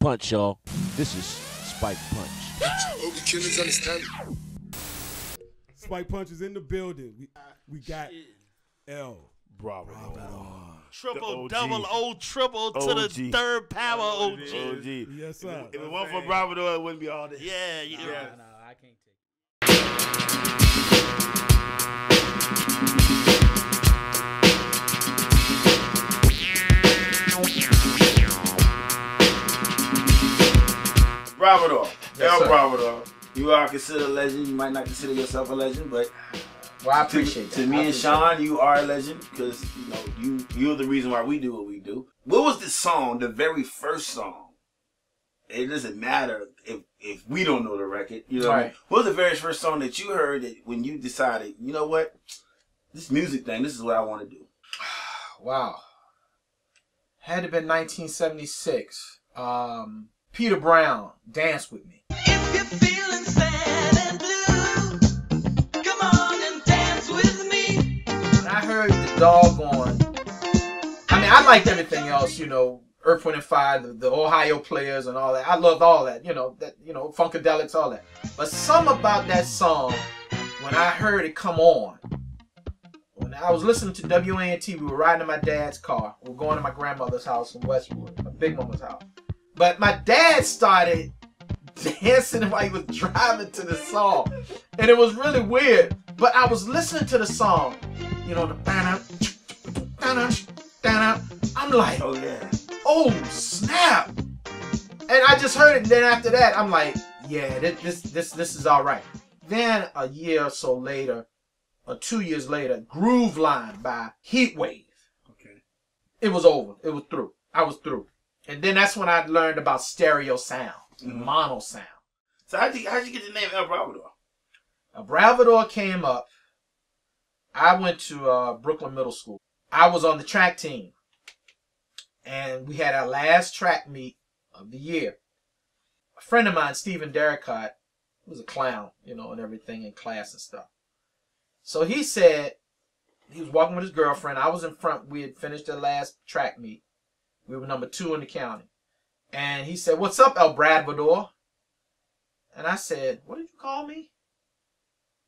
Punch, y'all. This is Spike Punch. Hope the killers understand. Spike Punch is in the building. We got L. Bravador. Triple, double, triple to the third power OG. Yes, sir. If it weren't for Bravador, it wouldn't be all this. Yeah. No, I can't take Bravador. Yes, El sir. Bravador. You are considered a legend. You might not consider yourself a legend, but Well, I appreciate that. to me and Sean, you are a legend because you're the reason why we do what we do. What was the song, the very first song? It doesn't matter if we don't know the record. You know what I mean? What was the very first song that you heard that when you decided, you know what, this music thing, this is what I want to do? Wow. Had to been 1976. Peter Brown, Dance With Me. If you're feeling sad and blue, come on and dance with me. When I heard the doggone, I mean, I liked everything else, Earth, Wind and Fire, the Ohio Players and all that. I loved all that, Funkadelics, all that. But something about that song, when I heard it come on, when I was listening to WANT, we were riding in my dad's car. We were going to my grandmother's house in Westwood, my big mama's house. But my dad started dancing while he was driving to the song. And it was really weird. But I was listening to the song. I'm like, Oh, yeah. oh, snap. And I just heard it. And then after that, I'm like, yeah, this is all right. Then a year or so later, or 2 years later, Groove Line by Heatwave. Okay. It was over. It was through. I was through. And then that's when I learned about stereo sound, mono sound. So how'd you get the name El Bravador? Bravador came up. I went to Brooklyn Middle School. I was on the track team. And we had our last track meet of the year. A friend of mine, Stephen Derricott, was a clown, and everything in class and stuff. So he said, he was walking with his girlfriend. I was in front. We had finished the last track meet. We were number 2 in the county. And he said, "What's up, El Bravador?" And I said, "What did you call me?"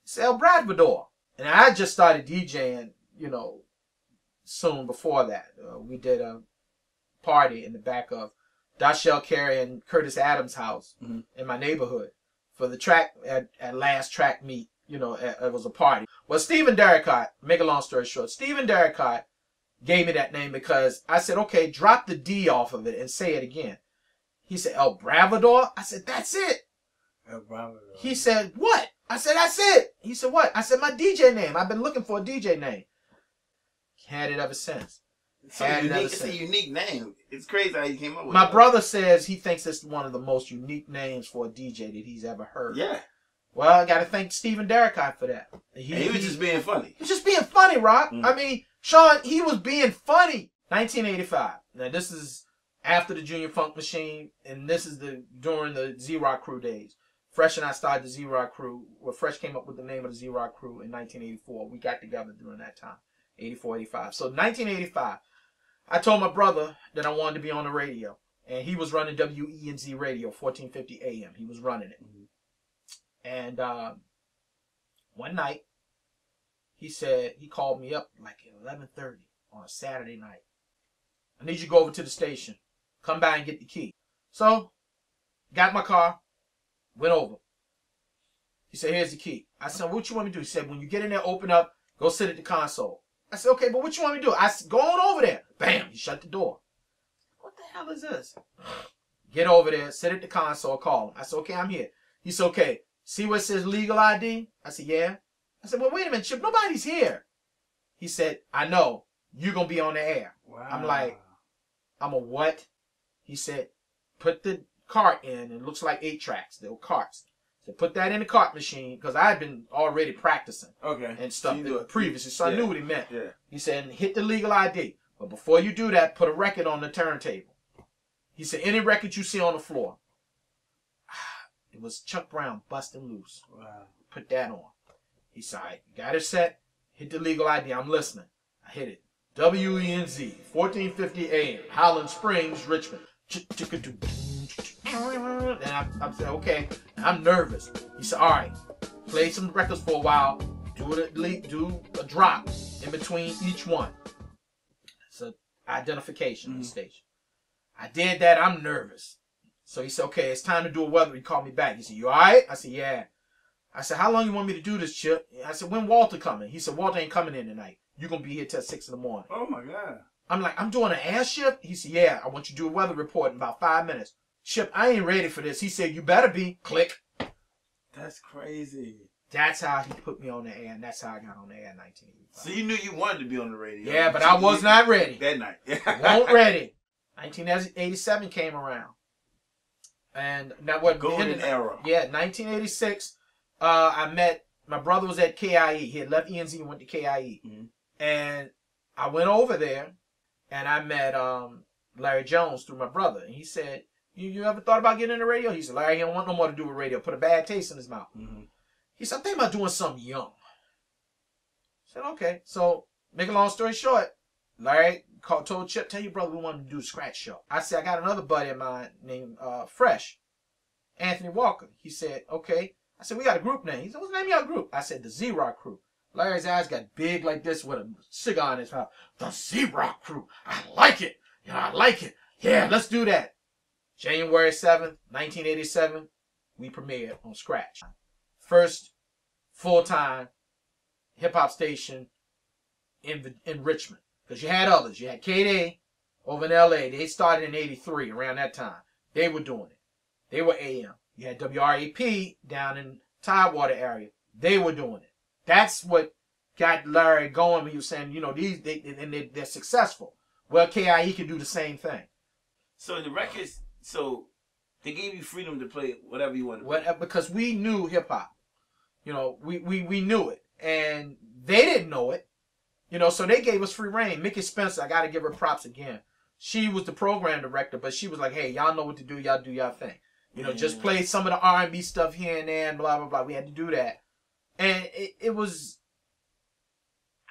He said, "El Bravador." And I just started DJing, soon before that. We did a party in the back of Dashell Carey and Curtis Adams' house in my neighborhood for the track at last track meet. It was a party. Well, Stephen Derricott, make a long story short, Stephen Derricott gave me that name because I said, okay, drop the D off of it and say it again. He said, El Bravador? I said, that's it. El Bravador. He said, what? I said, that's it. He said, what? I said, my DJ name. I've been looking for a DJ name. Had it ever since. It's a unique name. It's crazy how you came up with it. My brother says he thinks it's one of the most unique names for a DJ that he's ever heard. Yeah. Well, I got to thank Stephen Derricott for that. He was just being funny. He was just being funny, Rock. I mean, Sean, he was being funny. 1985. Now, this is after the Junior Funk Machine, and this is during the Z-Rock Crew days. Fresh and I started the Z-Rock Crew. Well, Fresh came up with the name of the Z-Rock Crew in 1984. We got together during that time, 84, 85. So 1985, I told my brother that I wanted to be on the radio, and he was running WENZ Radio, 1450 AM. He was running it. And one night, he called me up like at 11:30 on a Saturday night. I need you to go over to the station. Come by and get the key. So, got my car, went over. He said, here's the key. I said, what you want me to do? He said, when you get in there, open up, go sit at the console. I said, okay, but what you want me to do? I said, go on over there. Bam, he shut the door. What the hell is this? Get over there, sit at the console, call him. I said, okay, I'm here. He said, okay, see where it says legal ID? I said, yeah. I said, well, wait a minute, Chip, nobody's here. He said, I know. You're going to be on the air. Wow. I'm like, I'm a what? He said, put the cart in. It looks like 8 tracks. They were carts. So put that in the cart machine because I had been already practicing and stuff previously. So I knew what he meant. Yeah. He said, hit the legal ID. But before you do that, put a record on the turntable. He said, any record you see on the floor. It was Chuck Brown, Bustin' Loose. Wow. Put that on. He said, all right, got it set. Hit the legal ID. I'm listening. I hit it. WENZ, 1450 AM, Highland Springs, Richmond. doing? And I said, okay. And I'm nervous. He said, all right, play some records for a while. Do a drop in between each one. It's an identification of the station. I did that. I'm nervous. So he said, okay, it's time to do a weather. He called me back. He said, you all right? I said, yeah. I said, how long you want me to do this, Chip? I said, when Walter coming? He said, Walter ain't coming in tonight. You're going to be here till 6 in the morning. Oh, my God. I'm like, I'm doing an air shift? He said, yeah, I want you to do a weather report in about 5 minutes. Chip, I ain't ready for this. He said, you better be. Click. That's crazy. That's how he put me on the air, and that's how I got on the air in 1985. So you knew you wanted to be on the radio. Yeah, but I was not ready. That night. Won't ready. 1987 came around. And that was golden era. Yeah, 1986, I met, my brother was at KIE. He had left ENZ and went to KIE. Mm-hmm. And I went over there, and I met Larry Jones through my brother. And he said, you ever thought about getting in the radio? He said, Larry, he don't want no more to do with radio. Put a bad taste in his mouth. Mm-hmm. He said, I'm thinking about doing something young. I said, okay. So, make a long story short, Larry told Chip, tell your brother we wanted to do a scratch show. I said, I got another buddy of mine named Fresh, Anthony Walker. He said, okay. I said, we got a group name. He said, what's the name of your group? I said, the Z-Rock Crew. Larry's eyes got big like this with a cigar in his mouth. The Z-Rock Crew. I like it. You know, I like it. Yeah, let's do that. January 7th, 1987, we premiered on Scratch. First full-time hip-hop station in Richmond. Because you had others. You had KD over in L.A. They started in 83, around that time. They were doing it. They were AM. You had WRAP down in Tidewater area. They were doing it. That's what got Larry going when he was saying, you know, they're successful. Well, KIE can do the same thing. So the records, so they gave you freedom to play whatever you wanted to play. Because we knew hip-hop. You know, we knew it. And they didn't know it. You know, so they gave us free reign. Mickey Spencer, I got to give her props again. She was the program director, but she was like, hey, y'all know what to do. Y'all do y'all thing. You know, just play some of the R&B stuff here and there and blah, blah, blah. We had to do that. And it was,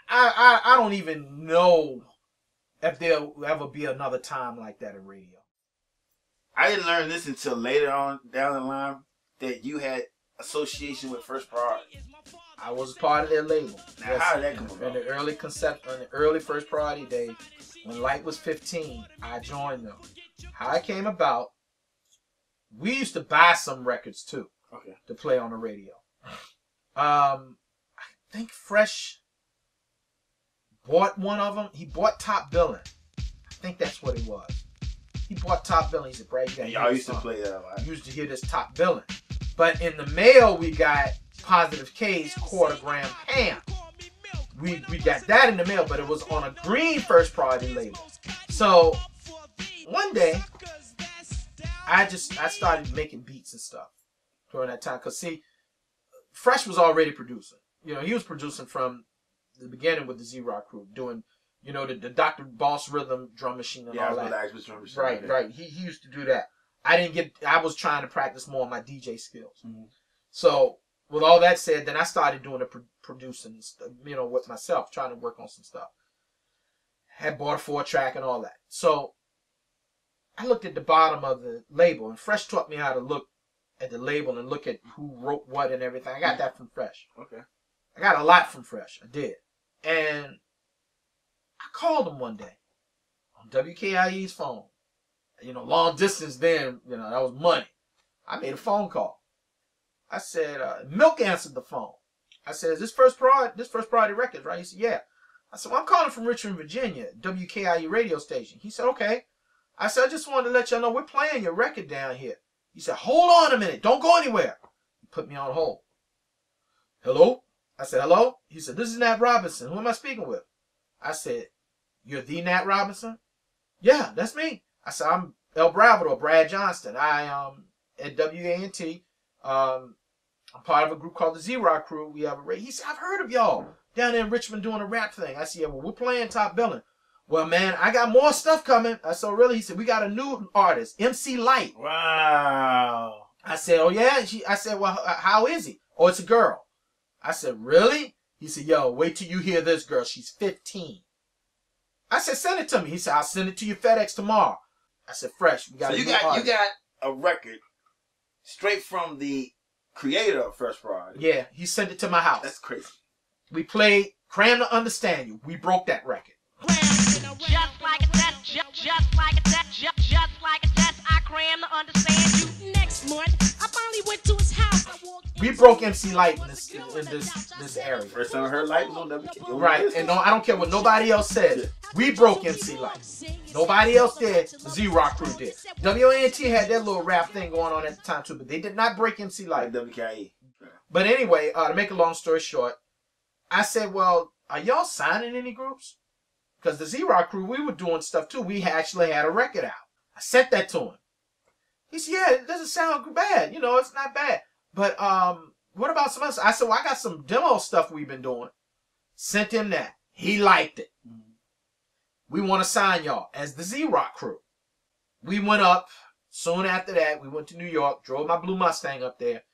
I don't even know if there'll ever be another time like that in radio. I didn't learn this until later on down the line, that you had association with First Priority. I was part of their label. Now, yes. How did that come about? In the early First Priority days, when Light was 15, I joined them. How it came about, we used to buy some records too, to play on the radio. I think Fresh bought one of them. He bought Top Billin'. I think that's what it was. He bought Top Billin'. He said, Brad, you got to hear y'all this used song. to play that a lot. Used to hear this Top Billin'. But in the mail, we got Positive K's quarter-gram Pam. We got that in the mail, but it was on a green First Priority label. So one day, I started making beats and stuff during that time. Because see, Fresh was already producing. You know, he was producing from the beginning with the Z-Rock Crew, doing, you know, the Dr. Boss Rhythm drum machine and all that. Drum machine. Right. He used to do that. I was trying to practice more of my DJ skills. Mm-hmm. So with all that said, then I started doing the producing, you know, with myself, trying to work on some stuff. Had bought a 4-track and all that. So I looked at the bottom of the label, and Fresh taught me how to look at the label and look at who wrote what and everything. I got that from Fresh. Okay. I got a lot from Fresh. I did. And I called him one day on WKIE's phone. You know, long distance then, you know, that was money. I made a phone call. I said, Milk answered the phone. I said, is this First Priority Records, right? He said, yeah. I said, well, I'm calling from Richmond, Virginia, WKIE radio station. He said, okay. I said, I just wanted to let y'all know we're playing your record down here. He said, hold on a minute. Don't go anywhere. He put me on hold. Hello? I said, hello? He said, this is Nat Robinson. Who am I speaking with? I said, you're the Nat Robinson? Yeah, that's me. I said, I'm El Bravador, Brad Johnston. I at WANT. I'm part of a group called the Z-Rock Crew. We have a radio. He said, I've heard of y'all down there in Richmond doing a rap thing. I said, yeah, well, we're playing Top Billin'. Well, man, I got more stuff coming. I said, really? He said, we got a new artist, MC Light. Wow. I said, oh, yeah? I said, well, how is he? Oh, it's a girl. I said, really? He said, yo, wait till you hear this girl. She's 15. I said, send it to me. He said, I'll send it to you FedEx tomorrow. I said, Fresh, we got so a new artist. you got a record straight from the creator of First Priority. Yeah, he sent it to my house. That's crazy. We played Cram to Understand You. We broke that record. Just like a test, just like a test, just like a test, I cram to understand you. Next month, I finally went to his house. We broke MC Light in this area. First time I heard Light was on WK. Right, and no, I don't care what nobody else says. We broke MC Light. Nobody else did. The Z-Rock crew did. WANT had their little rap thing going on at the time too, but they did not break MC Light. Like WKE. But anyway, to make a long story short, I said, well, are y'all signing any groups? Because the Z-Rock crew, we were doing stuff too. We actually had a record out. I sent that to him. He said, yeah, it doesn't sound bad. You know, it's not bad. But what about some else? I said, well, I got some demo stuff we've been doing. Sent him that. He liked it. We want to sign y'all as the Z-Rock crew. We went up. Soon after that, we went to New York, drove my blue Mustang up there.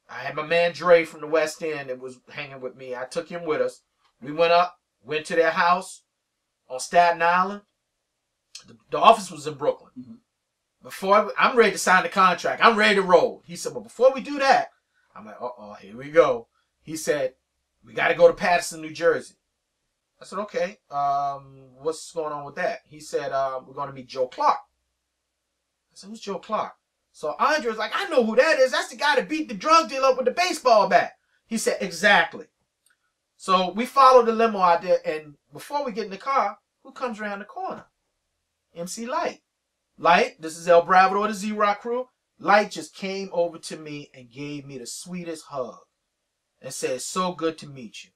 I had my man Dre from the West End that was hanging with me. I took him with us. We went up, went to their house on Staten Island. The office was in Brooklyn. I'm ready to sign the contract. I'm ready to roll. He said, well, before we do that, I'm like, uh-oh, here we go. He said, we got to go to Paterson, New Jersey. I said, okay, what's going on with that? He said, we're going to meet Joe Clark. I said, who's Joe Clark? So Andre was like, I know who that is. That's the guy that beat the drug dealer up with the baseball bat. He said, exactly. So we followed the limo out there, and before we get in the car, who comes around the corner? MC Light. Light, this is El Bravador, the Z-Rock crew. Light just came over to me and gave me the sweetest hug and said, it's so good to meet you.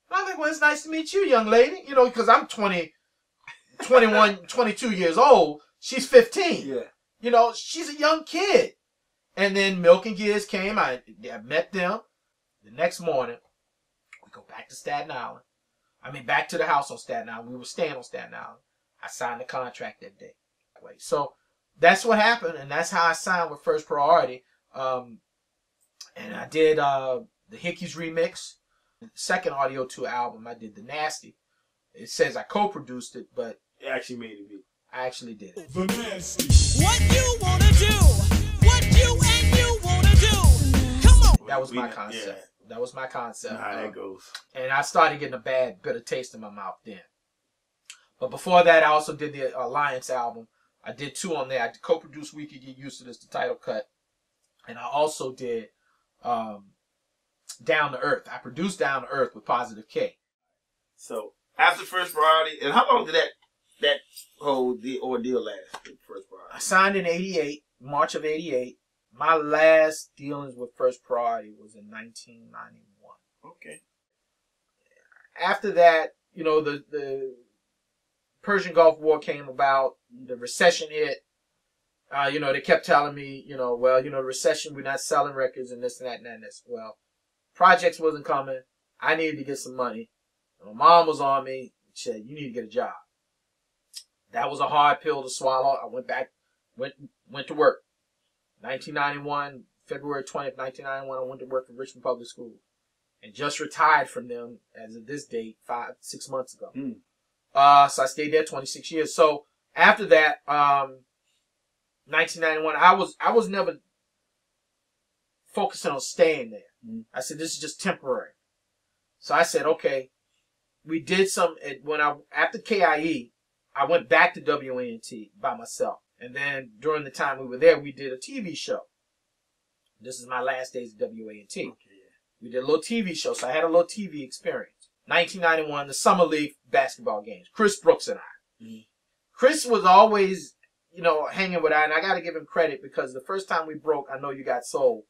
And I'm like, well, it's nice to meet you, young lady. You know, because I'm 21, 22 years old. She's 15. Yeah. You know, she's a young kid. And then Milk and Gears came. I met them. The next morning, we go back to Staten Island. I mean, back to the house on Staten Island. We were staying on Staten Island. I signed the contract that day. So that's what happened, and that's how I signed with First Priority. And I did the Hickeys remix. The second Audio 2 album, I did The Nasty. It says I co-produced it, but It actually made it beat. I actually did it. The Nasty. What you wanna do? What you and you wanna do? Come on. That was my concept. That was my concept. How that goes. And I started getting a bad, bitter taste in my mouth then. But before that, I also did the Alliance album. I did 2 on there. I co-produced We Could Get Used to This, the title cut. And I also did Down to Earth. I produced Down to Earth with Positive K. So after First Priority, and how long did that whole ordeal last? First Priority. I signed in 88, March of 88. My last dealings with First Priority was in 1991. Okay. After that, you know, the Persian Gulf War came about, the recession hit. You know, they kept telling me, you know, well, you know, recession, we're not selling records and this and that and that and this. Well, projects wasn't coming. I needed to get some money. My mom was on me. She said, you need to get a job. That was a hard pill to swallow. I went back, went to work. 1991, February 20th, 1991, I went to work for Richmond Public School. And just retired from them as of this date, 6 months ago. So I stayed there 26 years. So after that, 1991, I was never focusing on staying there. I said, this is just temporary. So I said, okay, we did some, after KIE, I went back to WANT by myself. And then during the time we were there, we did a TV show. This is my last days at WANT. Okay, yeah. We did a little TV show, so I had a little TV experience. 1991, the Summer League basketball games. Chris Brooks and I. Chris was always, you know, hanging with I, and I got to give him credit because the first time we broke, I Know You Got Soul,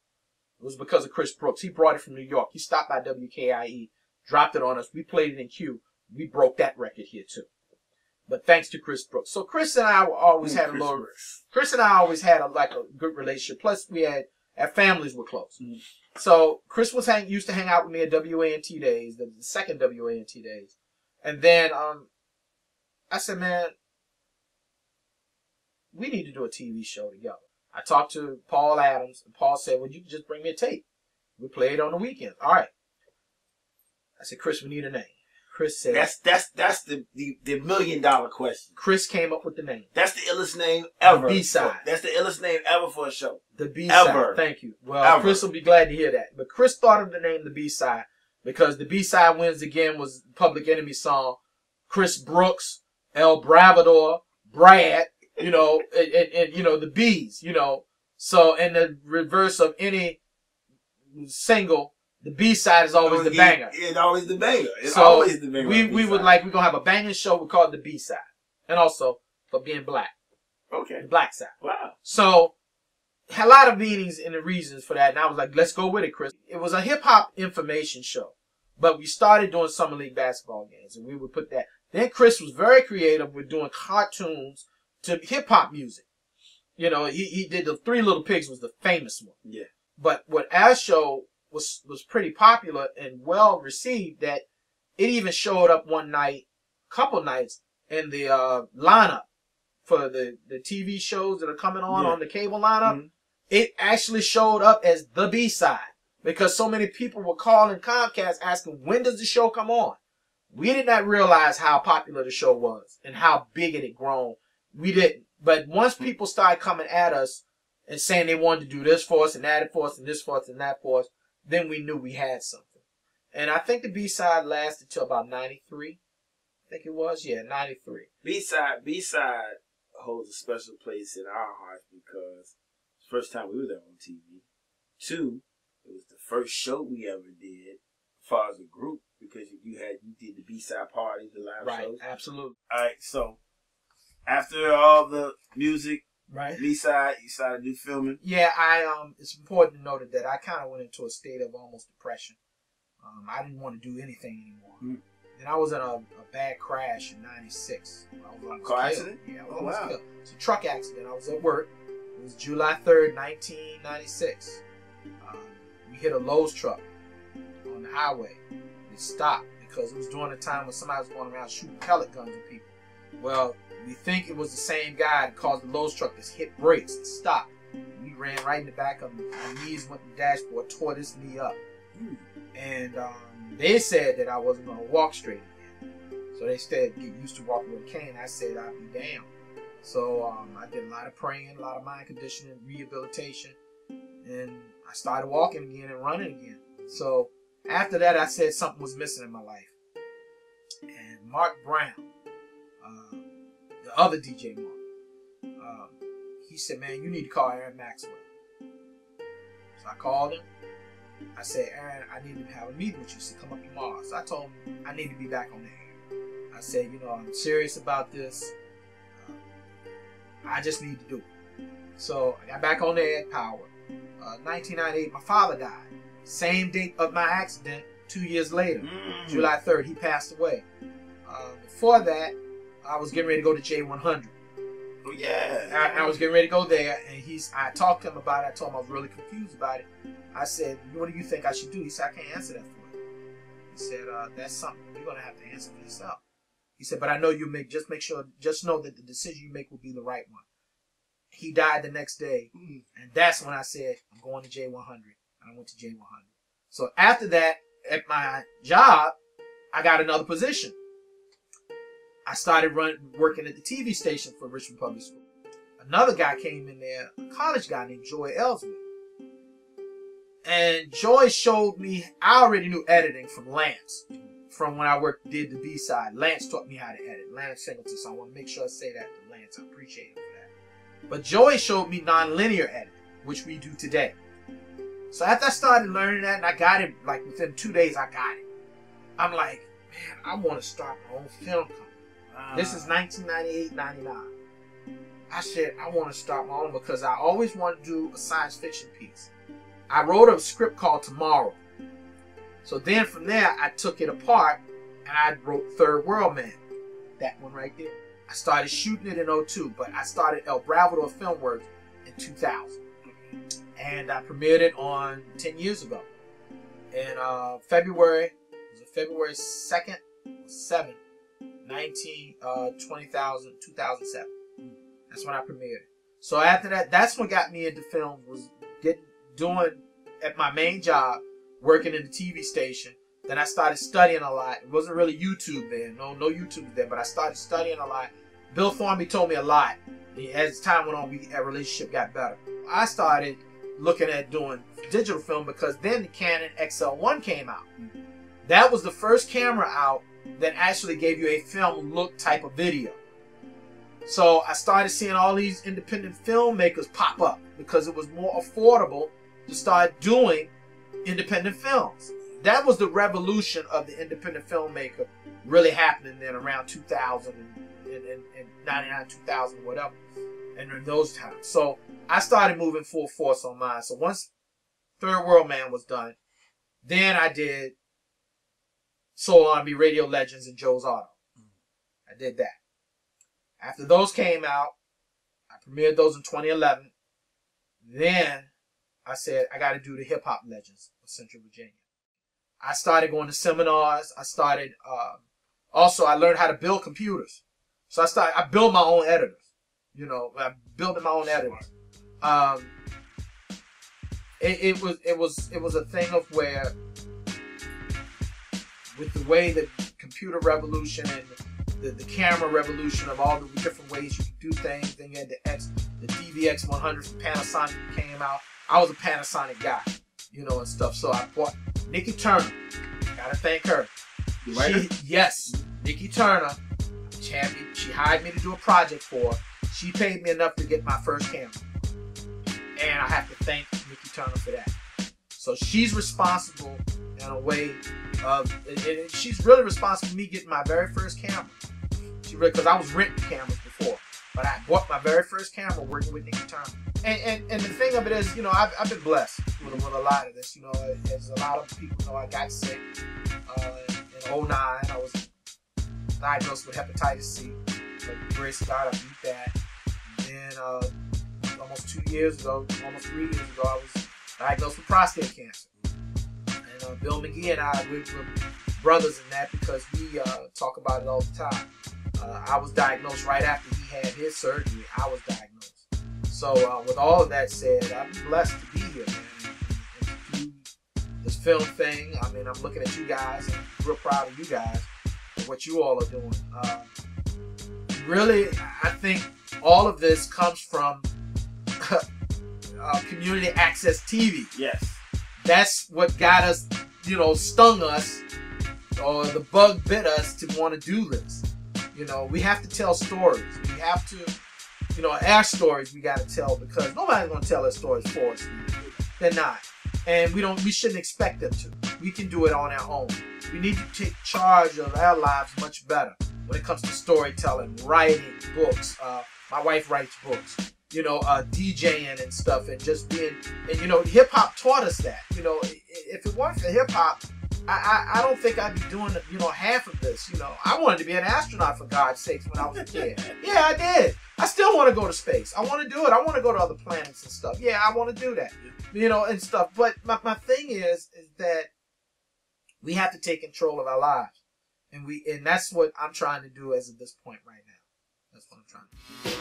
it was because of Chris Brooks. He brought it from New York. He stopped by WKIE, dropped it on us. We played it in Q. We broke that record here too. But thanks to Chris Brooks. So Chris and I always had Chris and I always had a good relationship. Plus our families were close. So Chris used to hang out with me at WANT days, the second WANT days. And then I said, man, we need to do a TV show together. I talked to Paul Adams, and Paul said, well, you can just bring me a tape. We play it on the weekend. All right. I said, Chris, we need a name. Chris said. That's the $1 million question. Chris came up with the name. That's the illest name ever. B-side. That's the illest name ever for a show. The B-side. Ever. Thank you. Well, Ever. Chris will be glad to hear that. But Chris thought of the name the B-side because the B-side Wins Again was Public Enemy song. Chris Brooks, El Bravador, Brad, and the B's, So in the reverse of any single, the B-side is always the banger. It's always the banger. It's So always the banger. we would we're gonna have a banging show. We call it the B-side, and also for being black, Okay. the black side. Wow. So had a lot of meanings and the reasons for that, and I was like, let's go with it, Chris. It was a hip hop information show, but we started doing summer league basketball games, and we would put that. Then Chris was very creative with doing cartoons to hip hop music. He did the Three Little Pigs was the famous one. Yeah. But what our show was pretty popular and well received that it even showed up one night, couple nights, in the lineup for the TV shows that are coming on the cable lineup. Mm-hmm. It actually showed up as the B-side because so many people were calling Comcast asking, when does the show come on? We did not realize how popular the show was and how big it had grown. We didn't. But once people started coming at us and saying they wanted to do this for us and that for us and this for us and that for us, then we knew we had something. And I think the B-side lasted till about 93. I think it was. Yeah, 93. B-side holds a special place in our hearts because it's the first time we were there on TV. 2, it was the first show we ever did as far as a group because you did the B-side parties, the live shows. Right, absolutely. All right, so after all the music, right, B-side, you started to do filming. Yeah, it's important to note that I kind of went into a state of almost depression. I didn't want to do anything anymore. Mm. Then I was in a bad crash in '96. Car accident? Yeah, I was killed. It's a truck accident. I was at work. It was July 3rd, 1996. We hit a Lowe's truck on the highway. It stopped because it was during the time when somebody was going around shooting pellet guns at people. Well, we think it was the same guy that caused the Lowe's truck to hit brakes and stop. We ran right in the back of him. My knees went in the dashboard, tore this knee up. And they said that I wasn't going to walk straight again. So they said, get used to walking with a cane. I said, I'd be damned. So I did a lot of praying, a lot of mind conditioning, rehabilitation. And I started walking again and running again. So after that, I said something was missing in my life. And Mark Brown, the other DJ Mark, he said, man, you need to call Aaron Maxwell. So I called him. I said, Aaron, I need to have a meeting with you. He said, come up tomorrow. So I told him I need to be back on the air. I said, I'm serious about this. I just need to do it. So I got back on the air at Power. 1998, my father died. Same date of my accident, 2 years later. July 3rd, he passed away. Before that, I was getting ready to go to J100. Oh, yeah. I was getting ready to go there, and I talked to him about it. I told him I was really confused about it. I said, what do you think I should do? He said, I can't answer that for you. He said, that's something you're going to have to answer for yourself. He said, but I know just know that the decision you make will be the right one. He died the next day, and that's when I said, I'm going to J100. And I went to J100. So after that, at my job, I got another position. I started working at the TV station for Richmond Public School. Another guy came in there, a college guy named Joy Ellsworth. And Joy showed me, I already knew editing from Lance, from when I did the B-side. Lance taught me how to edit. Lance Singleton, so I want to make sure I say that to Lance. I appreciate him for that. But Joy showed me non-linear editing, which we do today. So after I started learning that, and I got it, like within 2 days, I got it. I'm like, man, I want to start my own film company. This is 1998, 99. I said, I want to start my own because I always wanted to do a science fiction piece. I wrote a script called Tomorrow. So then from there, I took it apart and I wrote Third World Man. That one right there. I started shooting it in 2002, but I started El Bravador Filmworks in 2000. And I premiered it on 10 years ago. In February 2nd, 7th, 2007. That's when I premiered it. So after that, that's what got me into film, was doing at my main job, working in the TV station, Then I started studying a lot. It wasn't really YouTube then. No YouTube then, but I started studying a lot. Bill Thornby told me a lot. As time went on, our relationship got better. I started looking at doing digital film because then the Canon XL1 came out. That was the first camera out that actually gave you a film look type of video. So I started seeing all these independent filmmakers pop up because it was more affordable to start doing independent films. That was the revolution of the independent filmmaker really happening then around 2000 and 99, 2000, whatever, and in those times. So I started moving full force on mine. So once Third World Man was done, then I did Soul R&B, Radio Legends, and Joe's Auto. I did that. After those came out, I premiered those in 2011. Then I said, I got to do the Hip Hop Legends of Central Virginia. I started going to seminars. I started, also I learned how to build computers. So I built my own editors. You know, I built my own editors. It was a thing of where, with the way the computer revolution and the camera revolution of all the different ways you could do things, then you had the DVX 100 from Panasonic came out. I was a Panasonic guy, you know, and stuff. So I bought Nikki Turner. Gotta thank her. Yes, Nikki Turner. She hired me to do a project for her. She paid me enough to get my first camera. And I have to thank Nikki Turner for that. So she's responsible in a way of, she's really responsible for me getting my very first camera. Because I was renting cameras before. But I bought my very first camera working with Nikki Turner. And the thing of it is, you know, I've been blessed with a lot of this. You know, as a lot of people know, I got sick in 2009. I was diagnosed with hepatitis C. But the grace of God, I beat that. And then almost 3 years ago, I was diagnosed with prostate cancer. And Bill McGee and I, we're brothers in that because we talk about it all the time. I was diagnosed right after he had his surgery. I was diagnosed. So with all of that said, I'm blessed to be here, man, and to do this film thing. I mean, I'm looking at you guys, and I'm real proud of you guys and what you all are doing. Really, I think all of this comes from community access TV. Yes. That's what got us, you know, stung us, or the bug bit us to want to do this. You know, we have to tell stories. We have to, you know, our stories we got to tell, because nobody's going to tell their stories for us. They're not. And we shouldn't expect them to. We can do it on our own. We need to take charge of our lives much better when it comes to storytelling, writing, books. My wife writes books, you know, DJing and stuff, and just being, and you know, hip hop taught us that. You know, if it weren't for hip hop, I don't think I'd be doing, you know, half of this. You know, I wanted to be an astronaut, for God's sakes, when I was a kid. Yeah, I did. I still want to go to space. I want to do it. I want to go to other planets and stuff. Yeah, I want to do that, you know, and stuff. But my thing is that we have to take control of our lives, and that's what I'm trying to do as of this point right now. That's what I'm trying to do.